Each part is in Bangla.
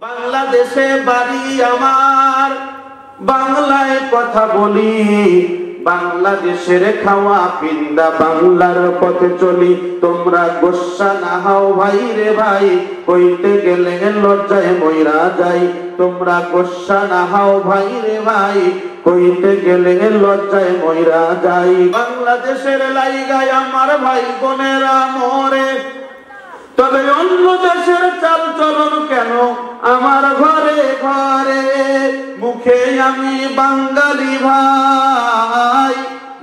বাংলাদেশে বাড়ি আমার, বাংলায় কথা বলি, বাংলাদেশের খাওয়া পিন্দা বাংলার পথে চলি। তোমরা গোস্বা না হও ভাই রে ভাই, কইতে গেলে লজ্জায় মইরা যাই। তোমরা গোস্বা না হও ভাই রে ভাই, কইতে গেলে লজ্জায় মইরা যাই। বাংলাদেশের লাইগায় আমার ভাই বোনেরা মরে, তবে অন্য দেশের চাল চলন কেন আমার ঘরে ঘরে। মুখে আমি বাঙালি ভাই,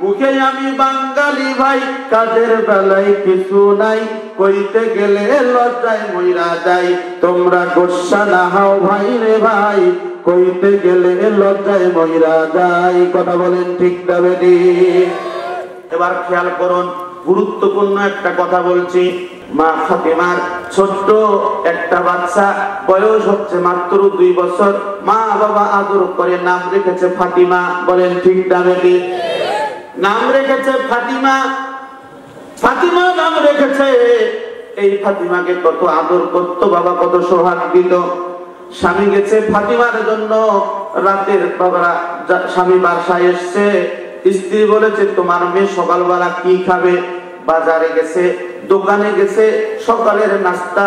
মুখে আমি বাঙালি ভাই, কাজের বেলায় কিছু নাই, কইতে গেলে লজ্জায় মইরা যাই। তোমরা গোস্বা না হও ভাই রে ভাই, কইতে গেলে লজ্জায় মইরা যাই। কথা বলেন ঠিক না বেঠিক? এবার খেয়াল করুন, গুরুত্বপূর্ণ একটা কথা বলছি। মা ফাতেমার ছোট্ট একটা বাচ্চা, বয়স হচ্ছে মাত্র 2 বছর, মা বাবা আদর করে নাম রেখেছে ফাতিমা। বলেন ঠিক না বেঠিক? নাম রেখেছে ফাতিমা, ফাতিমা নাম রেখেছে। এই ফাতিমাকে কত আদর করত বাবা, কত সোহাগ দিত। স্বামী গেছে ফাতিমার জন্য, রাতের বাবা স্বামী বাসায় এসছে, স্ত্রী বলেছে তোমার মেয়ে সকালবেলা কি খাবে। বাজারে গেছে, দোকানে গেছে, সকালের নাস্তা,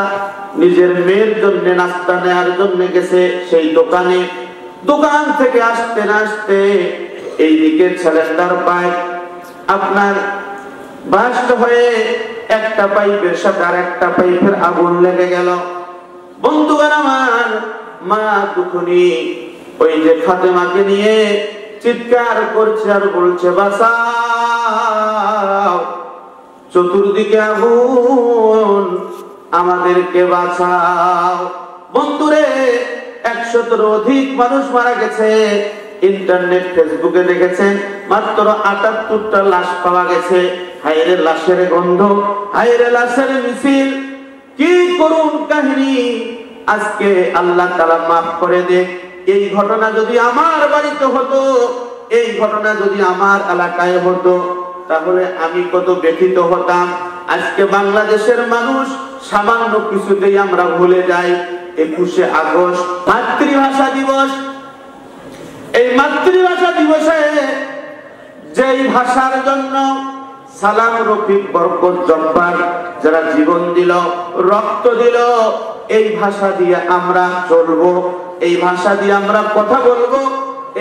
নিজের মেয়ের জন্য নাস্তা নেওয়ার জন্য গেছে সেই দোকানে। দোকান থেকে আসতে না আসতে এইদিকে সিলিন্ডার পাইপ আপনার বাস্ট হয়ে একটা পাইপের সাথে আর একটা পাইপের আগুন লেগে গেল। বন্ধুগণ আমার, মা দুখুনি ওই যে ফাতেমাকে নিয়ে চিৎকার করছে আর বলছে বাঁচাও, চতুর্দিকে আগুন, আমাদেরকে বাঁচাও। বন্ধুরে, 100-র অধিক মানুষ মারা গেছে। ইন্টারনেট ফেসবুকে দেখেছেন মাত্র 78টা লাশ পাওয়া গেছে। হায়রে লাশের গন্ধ, হায়রে লাশের মিছিল, কি করুন কাহিনী। আজকে আল্লাহ তাআলা মাফ করে দেখ। এই ঘটনা যদি আমার বাড়িতে হতো, এই ঘটনা যদি আমার এলাকায় হতো, তাহলে আমি কত ব্যথিত হতাম। আজকে বাংলাদেশের মানুষ সামান্য কিছুতেই আমরা ভুলে যাই। 21শে আগস্ট মাতৃভাষা দিবস। এই মাতৃভাষা দিবসে যেই ভাষার জন্য সালাম, রফিক, বরকত, জব্বার যারা জীবন দিল, রক্ত দিল, এই ভাষা দিয়ে আমরা চলবো, এই ভাষা দিয়ে আমরা কথা বলবো,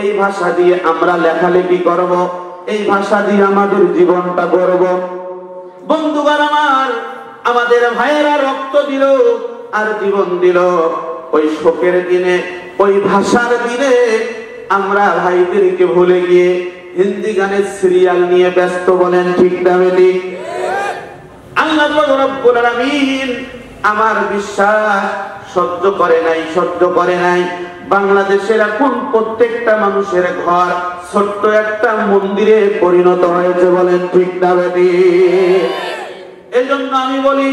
এই ভাষা দিয়ে আমরা লেখালেখি করব, এই ভাষা দিয়ে আমাদের জীবনটা গড়ব। বন্ধুগণ আমার, আমাদের ভাইয়েরা রক্ত দিল আর জীবন দিল। ওই শোকের দিনে, ওই ভাষার দিনে আমরা ভাইদেরকে ভুলে গিয়ে হিন্দি গানের সিরিয়াল নিয়ে ব্যস্ত। বলেন ঠিক না বেঠিক? আল্লাহ রাব্বুল আলামিন আমার বিশ্বাস সহ্য করে নাই, সহ্য করে নাই। বাংলাদেশের এখন প্রত্যেকটা মানুষের ঘর ছোট্ট একটা মন্দিরে পরিণত হয়েছে। বলেন ঠিক না বেঠিক? এজন্য আমি বলি,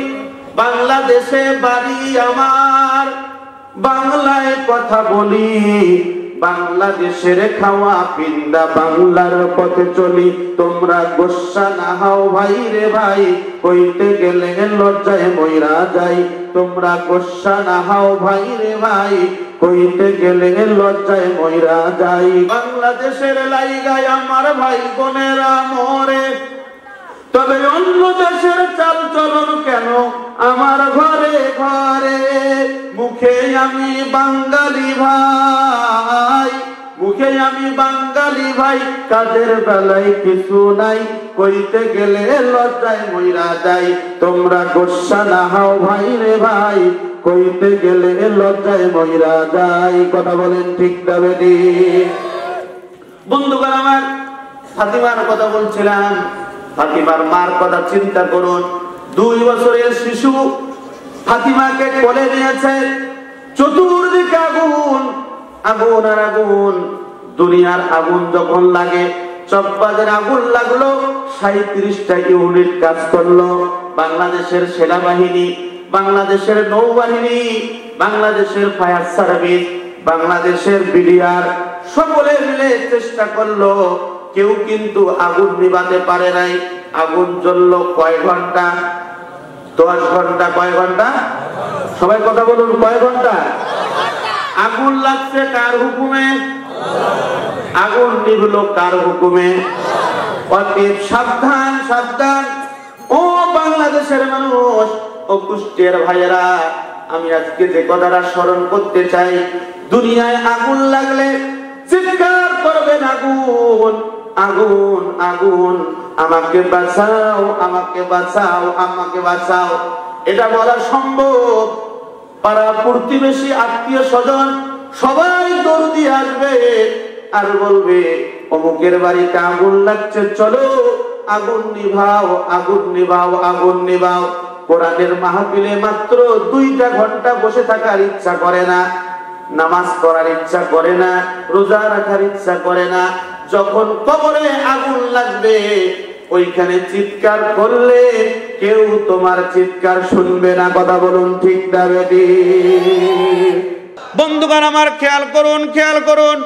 বাংলাদেশে বাড়ি আমার, বাংলায় কথা বলি, বাংলাদেশের খাওয়া পিন্দা বাংলার পথে চলি। তোমরা গোস্বা না হও ভাই রে ভাই, কইতে গেলে লজ্জায় মইরা যাই। তোমরা গোস্বা না হও ভাই রে ভাই, কইতে গেলে লজ্জায় মইরা যাই। বাংলাদেশের লাইগায় আমার ভাই বোনেরা মরে, তবে অন্য দেশের চাল চলন কেন আমার ঘরে ঘরে। মুখে আমি বাঙালি ভাই, মুখে আমি বাঙালি ভাই, কাজের বেলায় কিছু নাই, কইতে গেলে লজ্জায় মইরা যাই। তোমরা গোস্বা না হও ভাই রে ভাই, কইতে গেলে লজ্জায় মইরা যাই। কথা বলেন ঠিক না বেঠিক? বন্ধুগণ আমার, ফাতিমার কথা বলছিলাম। ফাতিমার মার কথা চিন্তা করুন। 2 বছরের শিশু ফাতিমাকে কোলে নিয়েছে, চতুর্দিকে আগুন, আগুন আর আগুন। দুনিয়ার আগুন যখন লাগে, চকবাজের আগুন লাগলো, 37টা ইউনিট কাজ করলো। বাংলাদেশের সেনাবাহিনী, বাংলাদেশের নৌবাহিনী, বাংলাদেশের ফায়ার সার্ভিস, বাংলাদেশের বিডিআর সকলে মিলে চেষ্টা করলো, কেউ কিন্তু আগুন নিভাতে পারে নাই। আগুন জ্বললো কয় ঘন্টা? 10 ঘন্টা। কয় ঘন্টা? সবাই কথা বলুন, কয় ঘন্টা? আগুন লাগছে কার হুকুমে? আগুন নিভলো কার হুকুমে? অতএব সাবধান সাবধান ও বাংলাদেশের মানুষ, ও কুষ্টিয়ার ভাইয়েরা, আমি আজকে যে কথাটা স্মরণ করতে চাই, দুনিয়ায় আগুন লাগলে চিৎকার করবেন আগুন আগুন আগুন, আমাকে বাঁচাও আমাকে বাঁচাও আমাকে বাঁচাও। এটা বলা সম্ভব? পাড়া প্রতিবেশী আত্মীয় স্বজন সবাই দৌড় দিয়ে আসবে আর বলবে অমুকের বাড়িতে আগুন লাগছে, চলো আগুন নিভাও আগুন নিভাও আগুন নিভাও। কোরআনের মাহফিলে মাত্র 2টা ঘন্টা বসে থাকার ইচ্ছা করে না, নামাজ পড়ার ইচ্ছা করে না, রোজা রাখার ইচ্ছা করে না। যখন কবরে আগুন লাগবে ওইখানে চিৎকার করলে কেউ তোমার চিৎকার শুনবে না। কথা বলুন ঠিক না বেঠিক? বন্ধুগণ আমার খেয়াল করুন খেয়াল করুন,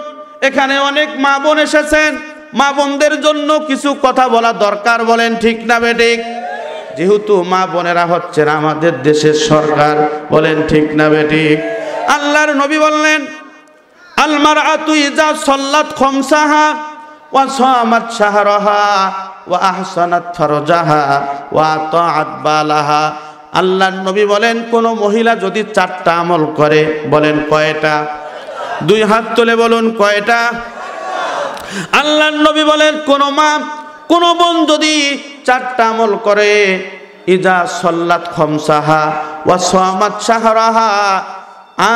এখানে অনেক মা বোন এসেছেন, মা বোনদের জন্য কিছু কথা বলা দরকার। বলেন ঠিক না বেঠিক? যেহেতু মা বোনেরা হচ্ছেন আমাদের দেশের সরকার। বলেন ঠিক না বেঠিক? আল্লাহর নবী বললেন, আল মারআতু ইজা সাল্লাত খামসাহা ওয়া সামাত শাহরাহা ওয়া আহসানাত ফারজাহা ওয়া আতাআত বালাহা। আল্লাহর নবী বলেন, কোন মহিলা যদি 4টা আমল করে, বলেন কয়টা? 2 হাত তুলে বলুন কয়টা? আল্লাহর নবী বলেন, কোন মা কোন বোন যদি 4টা আমল করে, ইজা সাল্লাত খামসাহা ওয়া সামাত শাহরাহা,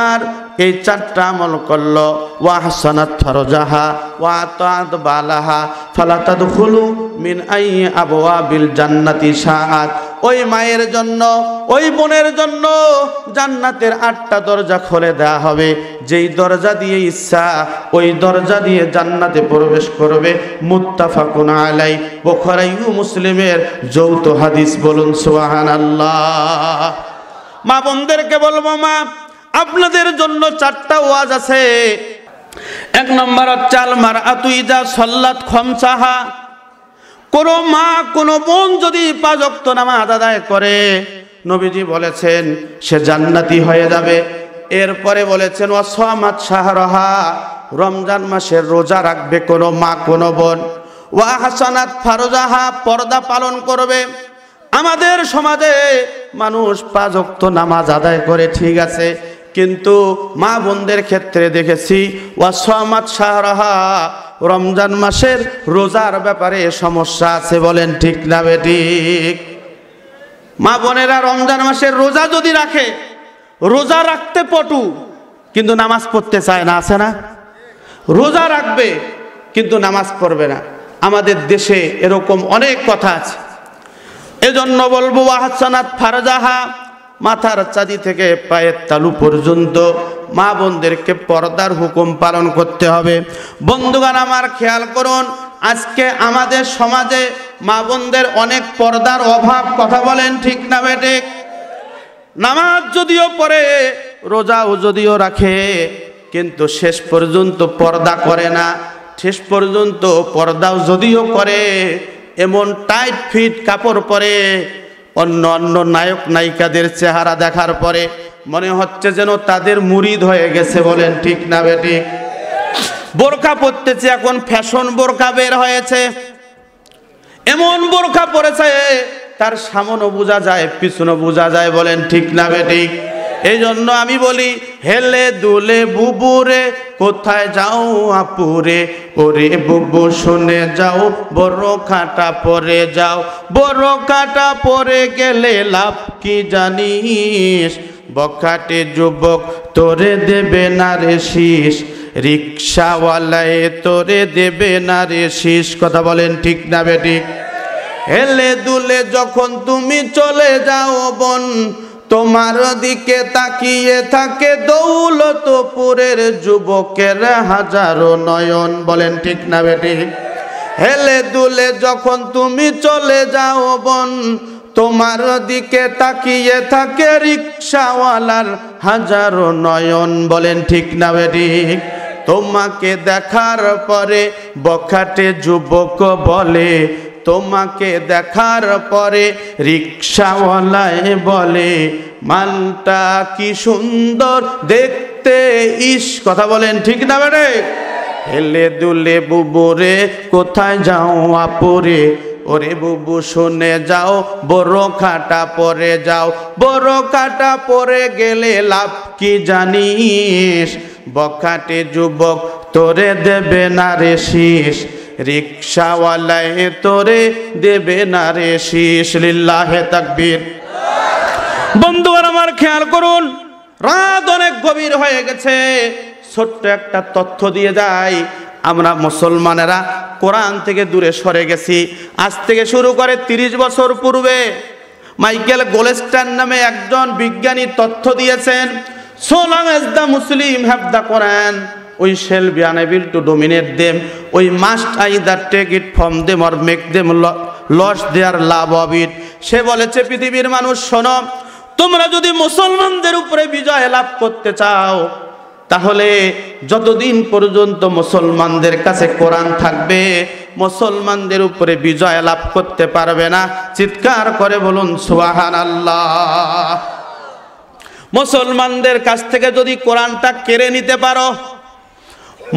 আর এই 4টা আমল করলো, ওয়া আহসানাত ফারজাহা ওয়া আতাআত বালাহা ফালা তাদখুলু মিন আইয়ি আবওয়াবিল জান্নাতি শাআত। ওই মায়ের জন্য, ওই বোনের জন্য জান্নাতের 8টা দরজা খুলে দেওয়া হবে। যেই দরজা দিয়ে ইচ্ছা ওই দরজা দিয়ে জান্নাতে প্রবেশ করবে। মুত্তাফাকুন আলাই, বুখারী ও মুসলিমের যৌথ হাদিস। বলুন সুবহানাল্লাহ। মা বোনদেরকে বলবো, মা আপনাদের জন্য 4টা ওয়াজ আছে। 1 নম্বর হচ্ছে আল মারআতু ইজা সাল্লাত খামসাহা। কোন মা কোন বোন যদি 5 ওয়াক্ত নামাজ আদায় করে, নবীজি বলেছেন সে জান্নাতি হয়ে যাবে। এরপরে বলেছেন ওয়া সামাত শাহরাহা, রমজান মাসের রোজা রাখবে কোন মা কোন বোন। ওয়া আহসানাত ফারজাহা, পর্দা পালন করবে। আমাদের সমাজে মানুষ 5 ওয়াক্ত নামাজ আদায় করে, ঠিক আছে, কিন্তু মা বোনদের ক্ষেত্রে দেখেছি ওয়া সামাত শাহরাহা, রমজান মাসের রোজার ব্যাপারে সমস্যা আছে। বলেন ঠিক না বেঠিক? মা বোনেরা রমজান মাসের রোজা যদি রাখে, রোজা রাখতে পটু কিন্তু নামাজ পড়তে চায় না, আছে না? রোজা রাখবে কিন্তু নামাজ পড়বে না। আমাদের দেশে এরকম অনেক কথা আছে। এজন্য বলবো ওয়া আহসানাত ফারজাহা, মাথার চাঁদি থেকে পায়ের তালু পর্যন্ত মা বোনদেরকে পর্দার হুকুম পালন করতে হবে। বন্ধুগণ আমার খেয়াল করুন, আজকে আমাদের সমাজে মা বোনদের অনেক পর্দার অভাব। কথা বলেন ঠিক না বেঠিক? নামাজ যদিও পড়ে, রোজাও যদিও রাখে, কিন্তু শেষ পর্যন্ত পর্দা করে না। শেষ পর্যন্ত পর্দাও যদিও করে, এমন টাইট ফিট কাপড় পরে অন্য অন্য নায়ক নায়িকাদের চেহারা দেখার পরে মনে হচ্ছে যেন তাদের মুরিদ হয়ে গেছে। বলেন ঠিক না বেঠিক? বোরকা পরতেছে, এখন ফ্যাশন বোরকা বের হয়েছে, এমন বোরকা পরেছে তার সামনেও বোঝা যায় পিছনে বোঝা যায়। বলেন ঠিক না বেঠিক? এই জন্য আমি বলি, হেলে দুলে বুবুরে কোথায় যাও আপুরে, ওরে বুবু শুনে যাও বড় খাটা পরে যাও, বড় খাটা পরে গেলে লাভ কি জানিস, বখাটে যুবক তোরে দেবে না রে শীষ, রিক্সাওয়ালায় তোরে দেবে না রে শীষ। কথা বলেন ঠিক না বেঠিক? হেলে দুলে যখন তুমি চলে যাও বোন, তোমার দিকে তাকিয়ে থাকে দৌলতপুরের যুবকের হাজারো নয়ন। বলেন ঠিক না বেঠিক? হেলে দুলে যখন তুমি চলে যাও বোন, তোমার দিকে তাকিয়ে থাকে রিক্সাওয়ালার হাজারো নয়ন। বলেন ঠিক না বেঠিক? তোমাকে দেখার পরে বখাটে যুবক বলে, তোমাকে দেখার পরে রিক্সাওয়ালায় বলে, মালটা কি সুন্দর দেখতে দেখতে ইস, কথা বলেন ঠিক না বেরে? হেলে দুলে বুবুরে কোথায় যাও আপুরে, ওরে বুবু শুনে যাও বড় খাটা পরে যাও, বড় খাটা পরে গেলে লাভ কি জানিস, বখাটে যুবক তোরে দেবে না রে শীষ, রিকশাওয়ালায় তোরে দেবে না রে শীষ। লিল্লাহে তাকবীর। বন্ধুরা আমার খেয়াল করুন, রাত অনেক গভীর হয়ে গেছে, ছোট্ট একটা তথ্য দিয়ে যায়, আমরা মুসলমানেরা কোরআন থেকে দূরে সরে গেছি। আজ থেকে শুরু করে 30 বছর পূর্বে মাইকেল গোলেস্টান নামে একজন বিজ্ঞানী তথ্য দিয়েছেন, so long as the Muslim have the Quran we shall be unable to dominate them, we must either take it from them or make them lose their love of it। সে বলেছে, পৃথিবীর মানুষ শোনো, তোমরা যদি মুসলমানদের উপরে বিজয় লাভ করতে চাও, তাহলে যতদিন পর্যন্ত মুসলমানদের কাছে কোরআন থাকবে, মুসলমানদের উপরে বিজয় লাভ করতে পারবে না। চিৎকার করে বলুন সুবহানাল্লাহ। মুসলমানদের কাছ থেকে যদি কোরআনটা কেড়ে নিতে পারো,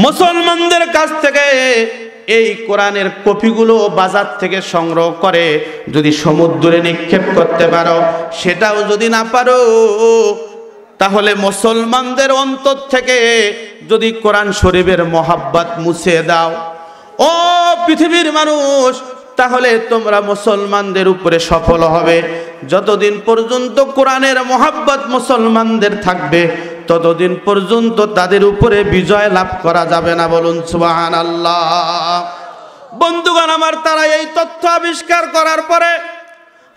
মুসলমানদের কাছ থেকে এই কোরআনের কপিগুলো বাজার থেকে সংগ্রহ করে যদি সমুদ্রে নিক্ষেপ করতে পারো, সেটাও যদি না পারো, তাহলে মুসলমানদের অন্তর থেকে যদি কোরআন শরীফের মহাব্বত মুছে দাও, ও পৃথিবীর মানুষ, তাহলে তোমরা মুসলমানদের উপরে সফল হবে। যতদিন পর্যন্ত কোরআনের মহাব্বত মুসলমানদের থাকবে, ততদিন পর্যন্ত তাদের উপরে বিজয় লাভ করা যাবে না। বলুন সুবহানাল্লাহ। বন্ধুগণ আমার, তারা এই তথ্য আবিষ্কার করার পরে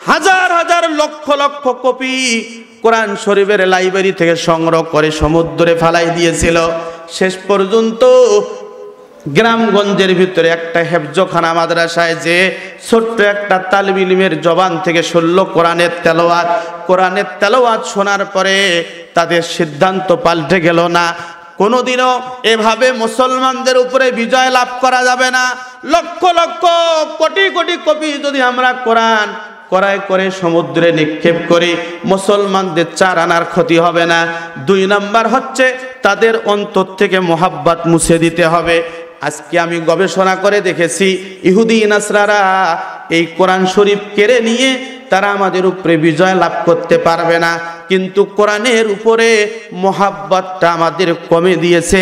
হাজার হাজার লক্ষ লক্ষ কপি কোরআন শরীফের লাইব্রেরি থেকে সংগ্রহ করে সমুদ্রে ফেলাই দিয়েছিল। শেষ পর্যন্ত গ্রামগঞ্জের ভিতরে একটা হেফজখানা মাদ্রাসায় যে ছোট্ট একটা তালিব ইলমের জবান থেকে শুনল কোরআনের তেলাওয়াত শোনার পরে তাদের সিদ্ধান্ত পাল্টে গেল না, কোনোদিনও এভাবে মুসলমানদের উপরে বিজয় লাভ করা যাবে না। লক্ষ লক্ষ কোটি কোটি কপি যদি আমরা কোরআন ক্রয় করে সমুদ্রে নিক্ষেপ করি, মুসলমানদের 4 আনার ক্ষতি হবে না। 2 নাম্বার হচ্ছে তাদের অন্তর থেকে মোহাব্বত মুছে দিতে হবে। আজকে আমি গবেষণা করে দেখেছি, ইহুদি নাসরারা এই কোরআন শরীফ কেড়ে নিয়ে তারা আমাদের উপরে বিজয় লাভ করতে পারবে না, কিন্তু কোরআনের উপরে মোহাব্বতটা আমাদের কমে দিয়েছে,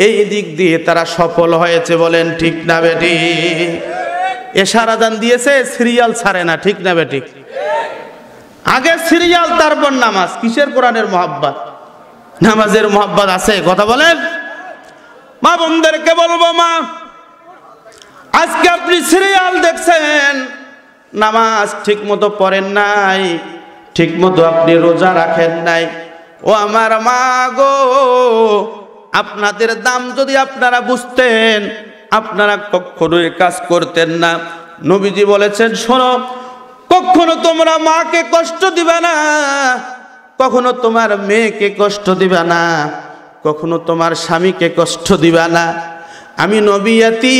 এই দিক দিয়ে তারা সফল হয়েছে। বলেন ঠিক না বেটি? এশার আযান দিয়েছে, সিরিয়াল ছাড়ে না, ঠিক না বেটি? আগে সিরিয়াল, তারপর নামাজ। কিসের কোরআনের মোহাব্বত? নামাজের মোহাব্বত আছে, কথা বলেন। মা বোনদেরকে বলবো, মা, আজকে আপনি সিরিয়াল দেখছেন, নামাজ ঠিক মতো পড়েন নাই, ঠিক মতো আপনি রোজা রাখেন নাই। ও আমার মা গো, আপনাদের দাম যদি আপনারা বুঝতেন, আপনারা কখনোই কাজ করতেন না। নবীজি বলেছেন, শোনো, কখনো তোমরা মাকে কষ্ট দিবে না, কখনো তোমার মেয়েকে কষ্ট দিবে না, কখনো তোমার স্বামীকে কষ্ট দিবে না। আমি নবী ইয়াতীম,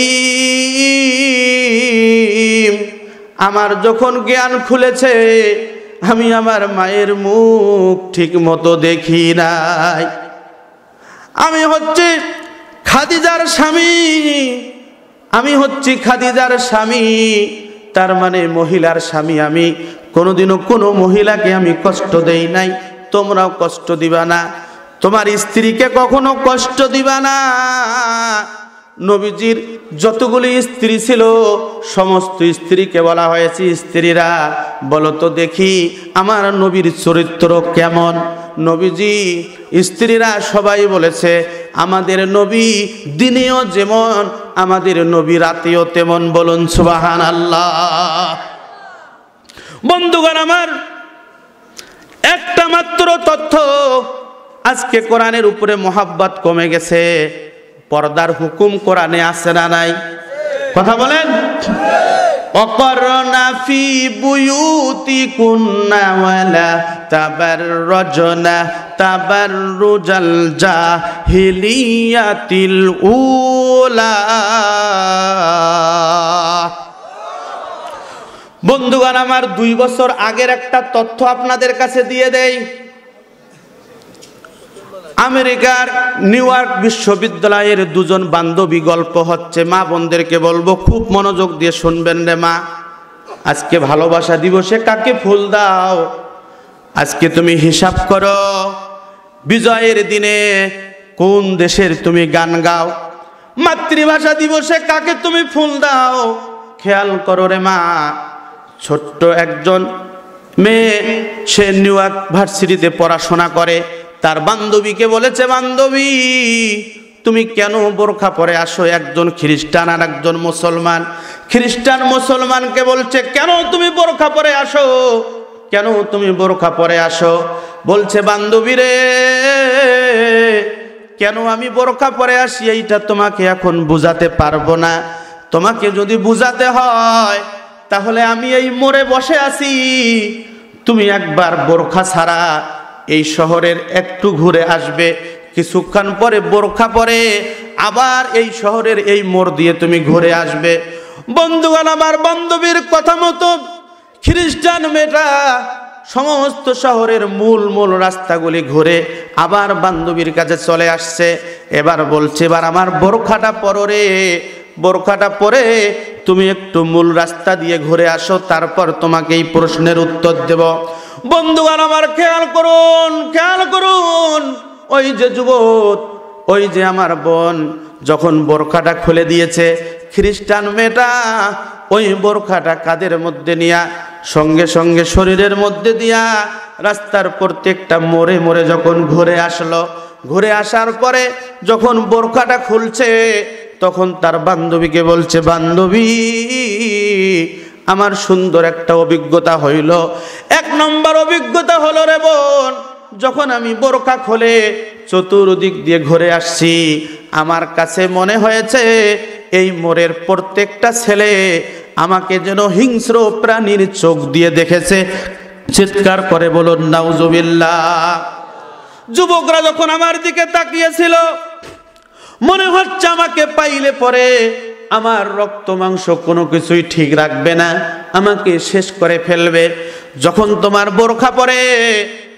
আমার যখন জ্ঞান খুলেছে, আমি আমার মায়ের মুখ ঠিক মতো দেখি নাই। আমি হচ্ছে খাদিজার স্বামী, আমি হচ্ছি খাদিজার স্বামী, তার মানে মহিলার স্বামী। আমি কোনোদিনও কোনো মহিলাকে আমি কষ্ট দেই নাই, তোমরাও কষ্ট দিবা না, তোমার স্ত্রীকে কখনো কষ্ট দিবা না। নবীজির যতগুলি স্ত্রী ছিল, সমস্ত স্ত্রীকে বলা হয়েছে, স্ত্রীরা বলো তো দেখি আমার নবীর চরিত্র কেমন। নবীজি স্ত্রীরা সবাই বলেছে, আমাদের নবী দিনেও যেমন, আমাদের নবী রাতেও তেমন। বলুন সুবহানাল্লাহ। বন্ধুগণ আমার, একটা মাত্র তথ্য, আজকে কোরআনের উপরে মোহাব্বত কমে গেছে। পর্দার হুকুম কোরআনে আছে না নাই? কথা বলেন। অকরনা ফি বুয়ুতিকুন্না ওয়ালা তাবাররুজনা তাবাররুজাল জাহিলিয়াতিল উলা। বন্ধুগণ আমার, 2 বছর আগের একটা তথ্য আপনাদের কাছে দিয়ে দেই। আমেরিকার নিউ ইয়র্ক বিশ্ববিদ্যালয়ের দুজন বান্ধবী গল্প হচ্ছে। মা বোনদেরকে বলবো খুব মনোযোগ দিয়ে শুনবেন রে মা। আজকে ভালোবাসা দিবসে কাকে ফুল দাও? আজকে তুমি হিসাব করো, বিজয়ের দিনে কোন দেশের তুমি গান গাও? মাতৃভাষা দিবসে কাকে তুমি ফুল দাও? খেয়াল করো রে মা। ছোট্ট একজন মেয়ে, সে নিউ ইয়র্ক ভার্সিটিতে পড়াশোনা করে। তার বান্ধবীকে বলেছে, বান্ধবী তুমি কেন বোরখা পরে আসো? একজন খ্রিস্টান আর একজন মুসলমান। খ্রিস্টান মুসলমানকে বলছে, কেন তুমি বোরখা পরে আসো? কেন তুমি বোরখা পরে আসো? বলছে, বান্ধবী রে, কেন আমি বোরখা পরে আসি এইটা তোমাকে এখন বুঝাতে পারবো না। তোমাকে যদি বুঝাতে হয় তাহলে আমি এই মোড়ে বসে আছি, তুমি একবার বোরখা ছাড়া এই শহরের একটু ঘুরে আসবে, কিছুক্ষণ পরে বোরখা পরে আবার এই শহরের এই মোড় দিয়ে তুমি ঘুরে আসবে। বন্ধুগণ, আমার বান্ধবীর কথা মতো খ্রিস্টান মেয়েটা সমস্ত শহরের মূল রাস্তাগুলি ঘুরে আবার বান্ধবীর কাছে চলে আসছে। এবার বলছে, এবার আমার বোরখাটা পরো রে, বোরখাটা পরে তুমি একটু মূল রাস্তা দিয়ে ঘুরে আসো, তারপর তোমাকে এই প্রশ্নের উত্তর দেব। বন্ধুগণ আমার খেয়াল করুন, ওই যে যুবক, ওই যে আমার বোন যখন বোরখাটা খুলে দিয়েছে, খ্রিস্টান মেয়েটা ওই বোরখাটা কাঁধের মধ্যে নিয়া সঙ্গে সঙ্গে শরীরের মধ্যে দিয়া রাস্তার প্রত্যেকটা মোড়ে মোড়ে যখন ঘুরে আসলো, ঘুরে আসার পরে যখন বোরখাটা খুলছে তখন তার বান্ধবীকে বলছে, বান্ধবী আমার সুন্দর একটা অভিজ্ঞতা হইল। এক নম্বর অভিজ্ঞতা হলো রে বোন, যখন আমি বোরখা খুলে চতুর্দিক দিয়ে ঘুরে আসছি, আমার কাছে মনে হয়েছে এই মোড়ের প্রত্যেকটা ছেলে আমাকে যেন হিংস্র প্রাণীর চোখ দিয়ে দেখেছে। চিৎকার করে বলুন নাউজুবিল্লাহ। যুবকরা যখন আমার দিকে তাকিয়েছিল, মনে হচ্ছে আমাকে পাইলে পরে আমার রক্ত মাংস কোনো কিছুই ঠিক রাখবে না, আমাকে শেষ করে ফেলবে। যখন তোমার বোরখা পরে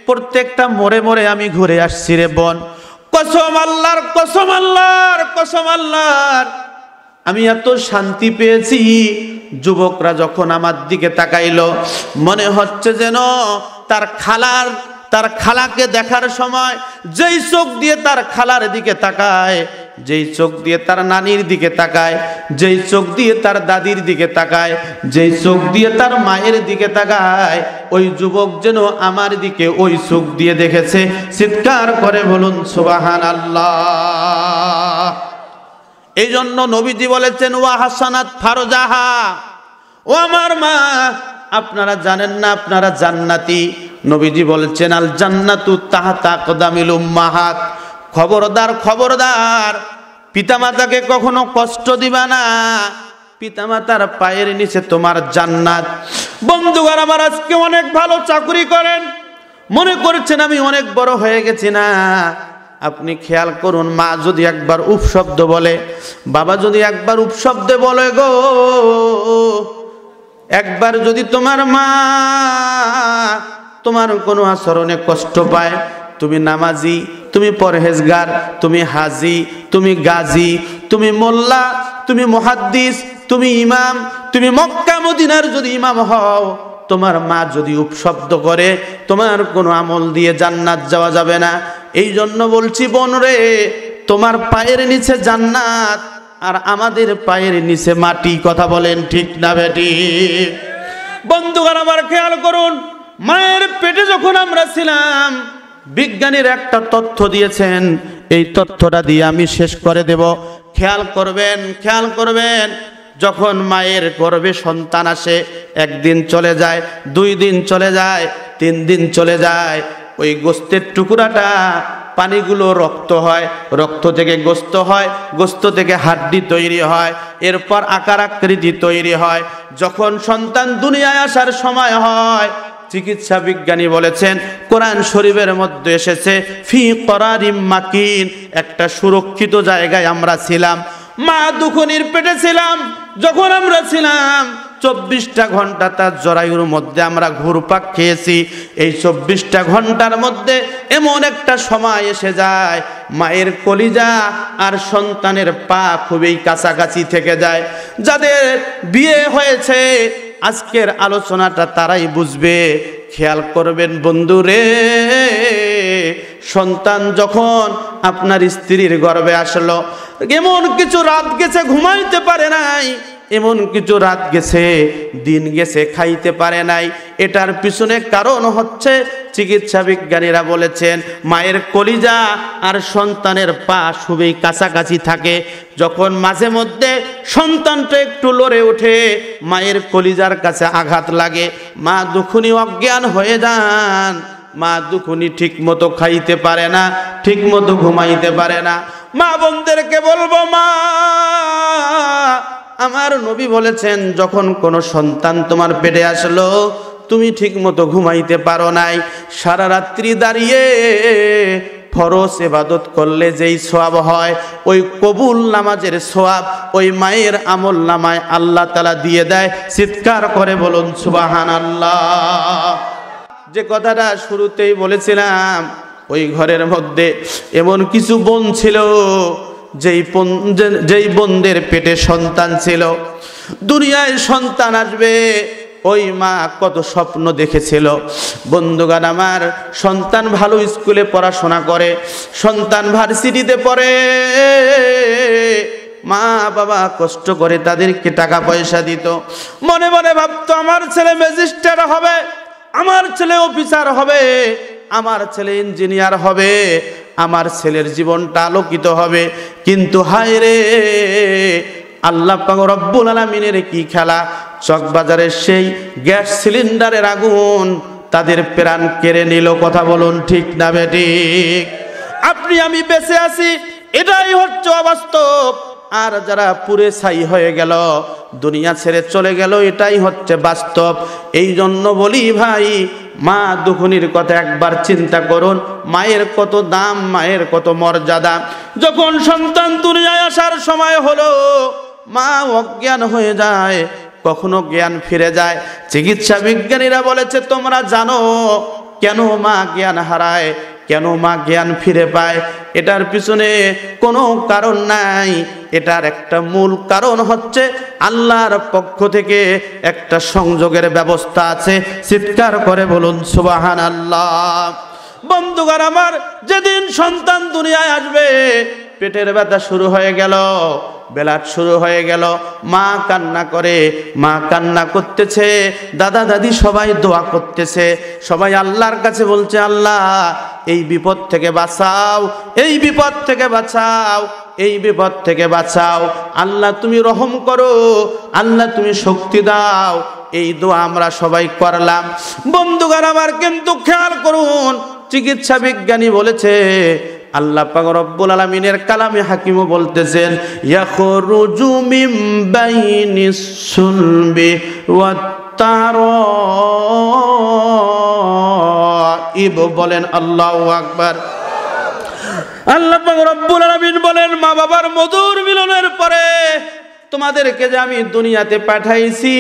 প্রত্যেকটা মোড়ে মোড়ে আমি ঘুরে আসছি রে বোন, কসম আল্লাহর, কসম আল্লাহর, কসম আল্লাহর, আমি এত শান্তি পেয়েছি। যুবকরা যখন আমার দিকে তাকাইলো, মনে হচ্ছে যেন তার খালাকে দেখার সময় যেই চোখ দিয়ে তার খালার দিকে তাকায়, যেই চোখ দিয়ে তার নানির দিকে তাকায়, যেই চোখ দিয়ে তার দাদির দিকে তাকায়, যেই চোখ দিয়ে তার মায়ের দিকে তাকায়, ওই যুবক যেন আমার দিকে ওই চোখ দিয়ে দেখেছে। চিৎকার করে বলুন সুবহানাল্লাহ। এই জন্য নবীজি বলেছেন, ওয়া হাসানাত ফারজাহা, ও আমার মা আপনারা জানেন না আপনারা জান্নাতি। নবীজি বলছেন, আল জান্নাতু তাহতা আকদামিল উম্মাহাত, খবরদার খবরদার, পিতামাতাকে কখনো কষ্ট দিবা না, পিতামাতার পায়ের নিচে তোমার জান্নাত। বন্ধুগণ আমার, আজকে অনেক ভালো চাকরি করেন, মনে করছেন আমি অনেক বড় হয়ে গেছি না। আপনি খেয়াল করুন, মা যদি একবার উপশব্দ বলে, বাবা যদি একবার উপশব্দে বলে গো, একবার যদি তোমার মা তোমার কোনো আচরণে কষ্ট পায়, তুমি নামাজি, তুমি পরহেজগার, তুমি হাজি, তুমি গাজী, তুমি মোল্লা, তুমি মুহাদ্দিস, তুমি ইমাম, তুমি মক্কা মদিনার যদি ইমাম হও, তোমার মা যদি উপশব্দ করে, তোমার কোনো আমল দিয়ে জান্নাত যাওয়া যাবে না। এই জন্য বলছি বোন রে, তোমার পায়ের নিচে জান্নাত আর আমাদের পায়ের নিচে মাটি। কথা বলেন ঠিক না বেটি? বন্ধুগণ আমার খেয়াল করুন, মায়ের পেটে যখন আমরা ছিলাম, বিজ্ঞানীর একটা তথ্য দিয়েছেন, এই তথ্যটা দিয়ে আমি শেষ করে দেব। খেয়াল করবেন, খেয়াল করবেন, যখন মায়ের গর্ভে সন্তান আসে, একদিন চলে যায়, 2 দিন চলে যায়, 3 দিন চলে যায়, ওই গোস্তের টুকরাটা পানিগুলো রক্ত হয়, রক্ত থেকে গোস্ত হয়, গোস্ত থেকে হাড্ডি তৈরি হয়, এরপর আকার আকৃতি তৈরি হয়। যখন সন্তান দুনিয়ায় আসার সময় হয়, চিকিৎসা বিজ্ঞানী বলেছেন, কোরআন শরীফের মধ্যে এসেছে, ফি করারিম মাকিন, একটা সুরক্ষিত জায়গায় আমরা ছিলাম। মা দুখনির পেটে ছিলাম, যখন আমরা ছিলাম 24টা ঘন্টা তার জরায়ুর মধ্যে আমরা ঘুরপাক খেয়েছি। এই 24টা ঘন্টার মধ্যে এমন একটা সময় এসে যায় মায়ের কলিজা আর সন্তানের পা খুবই কাছাকাছি থেকে যায়। যাদের বিয়ে হয়েছে আজকের আলোচনাটা তারাই বুঝবে। খেয়াল করবেন বন্ধুরে, সন্তান যখন আপনার স্ত্রীর গর্ভে আসলো, এমন কিছু রাত গেছে ঘুমাইতে পারে নাই, এমন কিছু রাত গেছে দিন গেছে খাইতে পারে নাই। এটার পিছনে কারণ হচ্ছে চিকিৎসা বিজ্ঞানীরা বলেছেন মায়ের কলিজা আর সন্তানের পা খুবই কাছাকাছি থাকে। যখন মাঝে মধ্যে সন্তানটা একটু লড়ে ওঠে, মায়ের কলিজার কাছে আঘাত লাগে, মা দুখুনি অজ্ঞান হয়ে যান। মা দুখুনি ঠিক মতো খাইতে পারে না, ঠিক মতো ঘুমাইতে পারে না। মা বোনদেরকে বলবো, মা আমার নবী বলেছেন যখন কোনো সন্তান তোমার পেটে আসলো তুমি ঠিক মতো ঘুমাইতে পারো নাই, সারা রাত্রি দাঁড়িয়ে ফরজ ইবাদত করলে যেই সওয়াব হয় ওই কবুল নামাজের সওয়াব ওই মায়ের আমল নামায় আল্লাহ তাআলা দিয়ে দেয়। চিৎকার করে বলুন সুবহানাল্লাহ। যে কথাটা শুরুতেই বলেছিলাম, ওই ঘরের মধ্যে এমন কিছু বোন ছিল যেই বোনদের পেটে সন্তান ছিল, দুনিয়ায় সন্তান আসবে ওই মা কত স্বপ্ন দেখেছিল। বন্ধুগণ আমার, সন্তান ভালো স্কুলে পড়াশোনা করে, সন্তান ভার্সিটিতে পড়ে, মা বাবা কষ্ট করে তাদেরকে টাকা পয়সা দিত, মনে মনে ভাবতো আমার ছেলে ম্যাজিস্ট্রেট হবে, আমার ছেলে অফিসার হবে, আমার ছেলে ইঞ্জিনিয়ার হবে, আমার ছেলের জীবনটা আলোকিত হবে। কিন্তু হায় রে, আল্লাহ পাক রব্বুল আলামিনের কি খেলা! চকবাজারের সেই গ্যাস সিলিন্ডারের আগুন তাদের প্রাণ কেড়ে নিল। কথা বলুন ঠিক না বেঠিক? আপনি আমি বেঁচে আছি এটাই হচ্ছে অবাস্তব, আর যারা পুরে ছাই হয়ে গেল, দুনিয়া ছেড়ে চলে গেল, এটাই হচ্ছে বাস্তব। এই জন্য বলি ভাই, মা দুখুনির কথা একবার চিন্তা করুন। মায়ের কত দাম, মায়ের কত মর্যাদা। যখন সন্তান দুনিয়ায় আসার সময় হলো, মা অজ্ঞান হয়ে যায়, কখনো জ্ঞান ফিরে যায়। চিকিৎসা বিজ্ঞানীরা বলেছে তোমরা জানো কেন মা জ্ঞান হারায়, কেন মা জ্ঞান ফিরে পায়? এটার পিছনে কোনো কারণ নাই। এটার একটা মূল কারণ হচ্ছে আল্লাহর পক্ষ থেকে একটা সংযোগের ব্যবস্থা আছে। চিৎকার করে বলুন সুবহানাল্লাহ। বন্ধুগণ আমার, যেদিন সন্তান দুনিয়ায় আসবে পেটের ব্যথা শুরু হয়ে গেল, বেলাট শুরু হয়ে গেল, মা কান্না করে, মা কান্না করতেছে, দাদা দাদি সবাই দোয়া করতেছে, সবাই আল্লাহর কাছে বলছে আল্লাহ এই বিপদ থেকে বাঁচাও, এই বিপদ থেকে বাঁচাও, এই বিপদ থেকে বাঁচাও। আল্লাহ তুমি রহম করো, আল্লাহ তুমি শক্তি দাও। এই দোয়া আমরা সবাই করলাম। বন্ধুগণ আমার, কিন্তু খেয়াল করুন, চিকিৎসা বিজ্ঞানী বলেছে, আল্লাহ পাক রব্বুল আলামিনের কালামে হাকিমও বলতেছেন, ইয়াখরুজু মিন বাইনিস সুলবি ওয়াত তারাইব। বলেন আল্লাহু আকবার। আল্লাহ পাক রব্বুল আলামিন বলেন, মা বাবার মধুর মিলনের পরে তোমাদেরকে যে আমি দুনিয়াতে পাঠাইছি,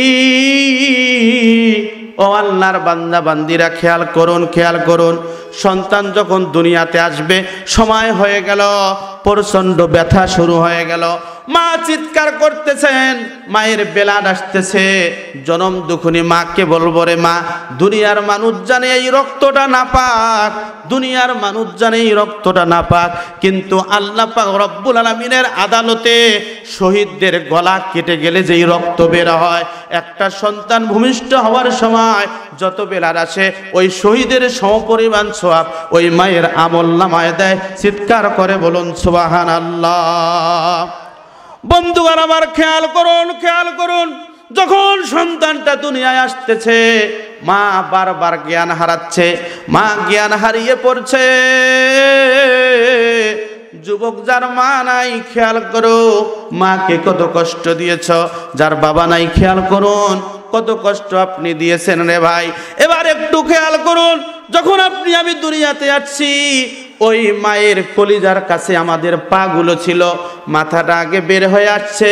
ও আল্লাহর বান্দা বান্দিরা খেয়াল করুন, খেয়াল করুন। সন্তান যখন দুনিয়াতে আসবে, সময় হয়ে গেল, প্রচন্ড ব্যথা শুরু হয়ে গেল, মা চিৎকার করতেছেন, মায়ের বেলাড আসতেছে। জনম দুখুনি মাকে বলবো, রে মা, দুনিয়ার মানুষ জানে এই রক্তটা নাপাক, দুনিয়ার মানুষ জানে এই রক্তটা নাপাক, কিন্তু আল্লাহ পাক রব্বুল আলামিনের আদালতে শহীদদের গলা কেটে গেলে যেই রক্ত বের হয়, একটা সন্তান ভূমিষ্ঠ হওয়ার সময় যত বেলার আসে ওই শহীদের সমপরিমাণ সওয়াব ওই মায়ের আমলনামায় দেয়। চিৎকার করে বলুন সুবহানাল্লাহ। বন্ধুগণ আমার, খেয়াল করুন, খেয়াল করুন। যখন সন্তানটা দুনিয়ায় আসতেছে, মা বারবার জ্ঞান হারাচ্ছে, মা জ্ঞান হারিয়ে পড়ছে। যুবক, যার মা নাই খেয়াল করো মাকে কত কষ্ট দিয়েছ, যার বাবা নাই খেয়াল করুন কত কষ্ট আপনি দিয়েছেন রে ভাই। এবার একটু খেয়াল করুন, যখন আপনি আমি দুনিয়াতে আসছি, ওই মায়ের কলিজার কাছে আমাদের পাগুলো ছিল, মাথাটা আগে বের হয়ে আসছে।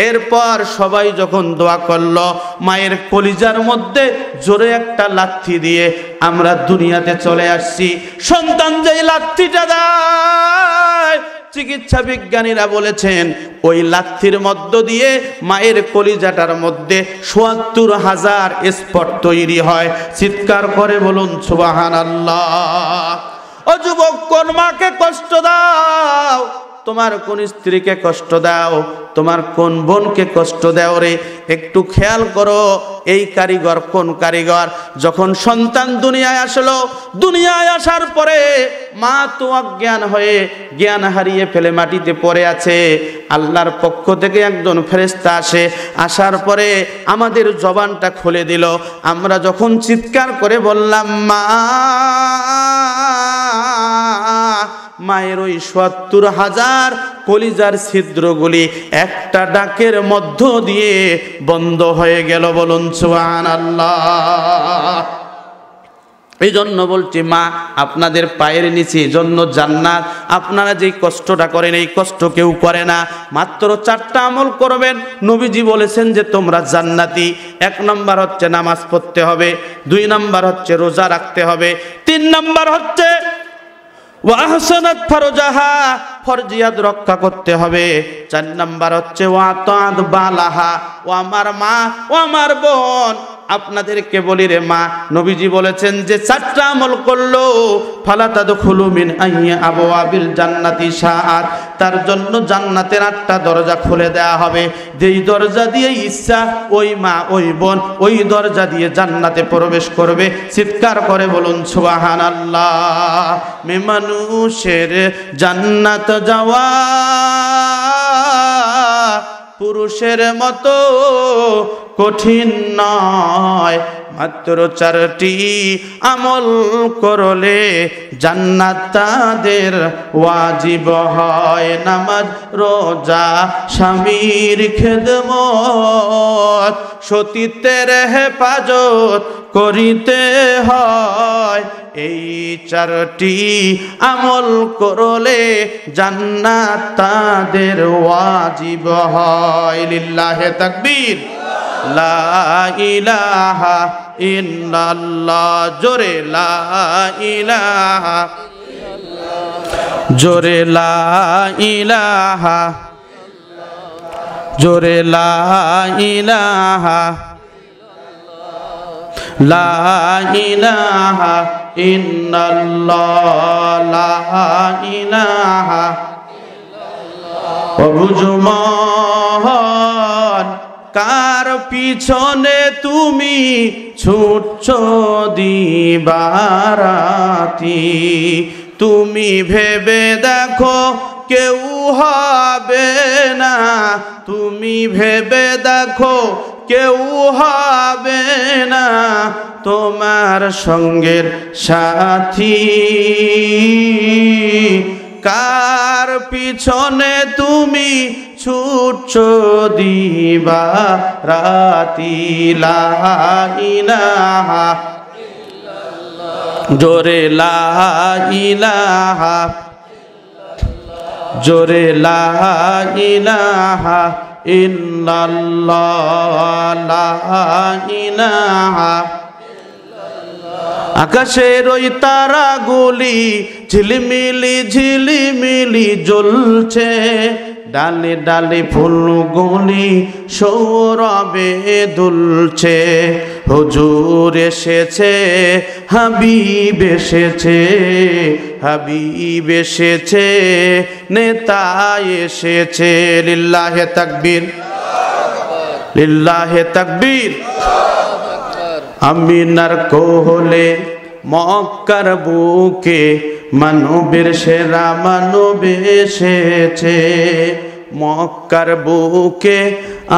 এরপর সবাই যখন দোয়া করলো, মায়ের কলিজার মধ্যে জোরে একটা লাথি দিয়ে আমরা দুনিয়াতে চলে আসছি। সন্তান যেই লাথিটা দেয়, চিকিৎসা বিজ্ঞানীরা বলেছেন ওই লাথির মধ্য দিয়ে মায়ের কলিজাটার মধ্যে ৭৪,০০০ স্পট তৈরি হয়। চিৎকার করে বলুন সুবহানাল্লাহ। ও যুবক, কোন মাকে কষ্ট দাও? তোমার কোন স্ত্রীকে কষ্ট দাও? তোমার কোন বোনকে কষ্ট দাও রে? একটু খেয়াল করো, এই কারিগর কোন কারিগর? যখন সন্তান দুনিয়ায় আসলো, দুনিয়ায় আসার পরে মা তো অজ্ঞান হয়ে জ্ঞান হারিয়ে ফেলে মাটিতে পড়ে আছে। আল্লাহর পক্ষ থেকে একজন ফেরেশতা আসে, আসার পরে আমাদের জবানটা খুলে দিল। আমরা যখন চিৎকার করে বললাম মা, মায়ের ওই ৭৪,০০০ কলিজার ছিদ্রগুলি একটা ডাকের মধ্য দিয়ে বন্ধ হয়ে গেল। বলুন সুবহানাল্লাহ। এই জন্য বলছি মা, আপনাদের পায়ের নিচে জন্য জান্নাত। আপনারা যে কষ্টটা করেন, এই কষ্ট কেউ করে না। মাত্র 4টা আমল করবেন, নবীজি বলেছেন যে তোমরা জান্নাতি। 1 নাম্বার হচ্ছে নামাজ পড়তে হবে, 2 নাম্বার হচ্ছে রোজা রাখতে হবে, 3 নাম্বার হচ্ছে ওয়াহসানাত ফারজাহা, ফরজিয়াত রক্ষা করতে হবে, 4 নাম্বার হচ্ছে ওয়াতাদ বালাহা। ও আমার মা, ও আমার বোন, আপনাদেরকে বলি রে মা, নবীজি বলেছেন যে 4টা আমল করলো ফালা তাদখুলু মিন আইয়্যা আবওয়াবিল জান্নাতি শাআত, তার জন্য জান্নাতের 8টা দরজা খুলে দেয়া হবে। যেই দরজা দিয়ে ইচ্ছা ওই মা, ওই বোন ওই দরজা দিয়ে জান্নাতে প্রবেশ করবে। চিৎকার করে বলুন সুবহানাল্লাহ। মানুষের জান্নাত যাওয়া পুরুষের মতো কঠিন নয়, মাত্র 4টি আমল করলে জান্নাত তাদের ওয়াজিব হয়। নামাজ, রোজা, স্বামীর খেদমত, সতীত্বের হেফাজত করিতে হয়। এই 4টি আমল করলে জান্নাত তাদের ওয়াজিব হয়। লিল্লাহে তাকবীর, লা ইলাহা ইল্লাল্লাহ। জোরে লা ইলাহা, জোরে লা ইলাহা, জোরে লা ইলাহা, লা ইলাহা ইল্লাল্লাহ, লা ইলাহা। বুঝমন কার পিছনে তুমি ছুটছো দিবারাতি, তুমি ভেবে দেখো কেউ হবে না, তুমি ভেবে দেখো কেউ হবে না তোমার সঙ্গের সাথী। কার পিছনে তুমি ছুটছো দিবারাতি, লা ইলাহা, জোরে লা ইলাহা, জোরে লা ইলাহা ইল্লাল্লাহ, লা ইলাহা। আকাশের ওই তারাগুলি ঝিলিমিলি ঝিলিমিলি জ্বলছে, ডালে ডালে ফুলগুলি সৌরভে দুলছে। হুজুর এসেছে, হাবিব এসেছে, হাবিব এসেছে, নেতা এসেছে। লিল্লাহে তাকবীর, লিল্লাহে তাকবীর। আমিনার কোলে মক্কার বুকে মানবের সেরা মানব এসেছে। মক্কার বুকে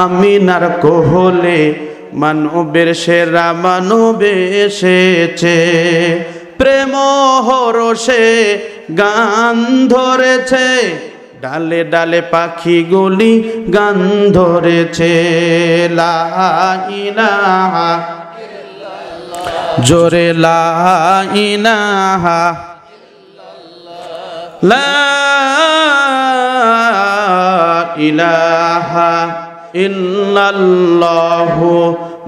আমিনার কোলে মানবের সেরা মানব এসেছে। প্রেম হরষে গান ধরেছে, ডালে ডালে পাখিগুলি গান ধরেছে। লা ইলাহা, জোরে লা ইলাহা, লা ইলাহা ইল্লাল্লাহু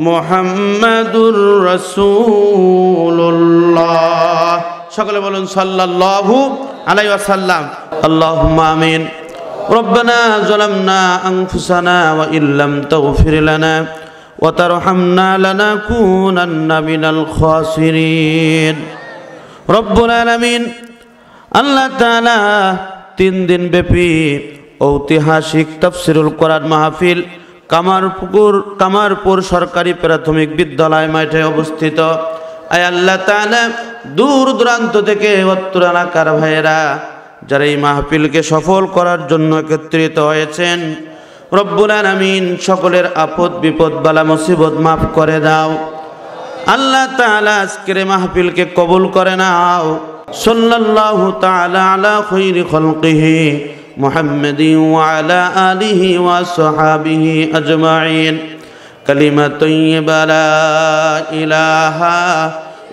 মুহাম্মাদুর রাসূলুল্লাহ। সকলে বলুন সাল্লাল্লাহু আলাইহি ওয়াসাল্লাম। আল্লাহুম্মা আমিন। রব্বানা যালামনা আনফুসানা ওয়া ইল্লাম তাগফির লানা ওয়া তারহামনা লানাকুনান্না মিনাল খাসিরিন। রব্বুল আলামিন আল্লাহ তাআলা 3 দিন ব্যাপী ঐতিহাসিক তাফসীরুল কোরআন মাহফিল কামারপুর সরকারি প্রাথমিক বিদ্যালয় মাঠে অবস্থিত। আয় আল্লাহ তাআলা, দূর দূরান্ত থেকে অত্র এলাকার ভাইয়েরা যারা এই মাহফিলকে সফল করার জন্য একত্রিত হয়েছেন, রব্বুল আলামিন সকলের আপদ বিপদ বালা মুসিবত মাফ করে দাও। আল্লাহ তাআলা আজকের মাহফিলকে কবুল করে নাও। সাল্লাল্লাহু তাআলা আলা খায়রি খালকিহি মুহাম্মাদিন ওয়া আলা আলিহি ওয়া সাহবিহি আজমাইন। কালিমা তাইয়্যিবা লা ইলাহা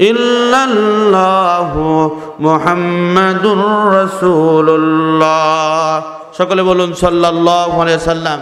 ইল্লাল্লাহু মুহাম্মাদুর রাসূলুল্লাহ। সকলে বলুন সাল্লাল্লাহু আলাইহি ওয়াসাল্লাম।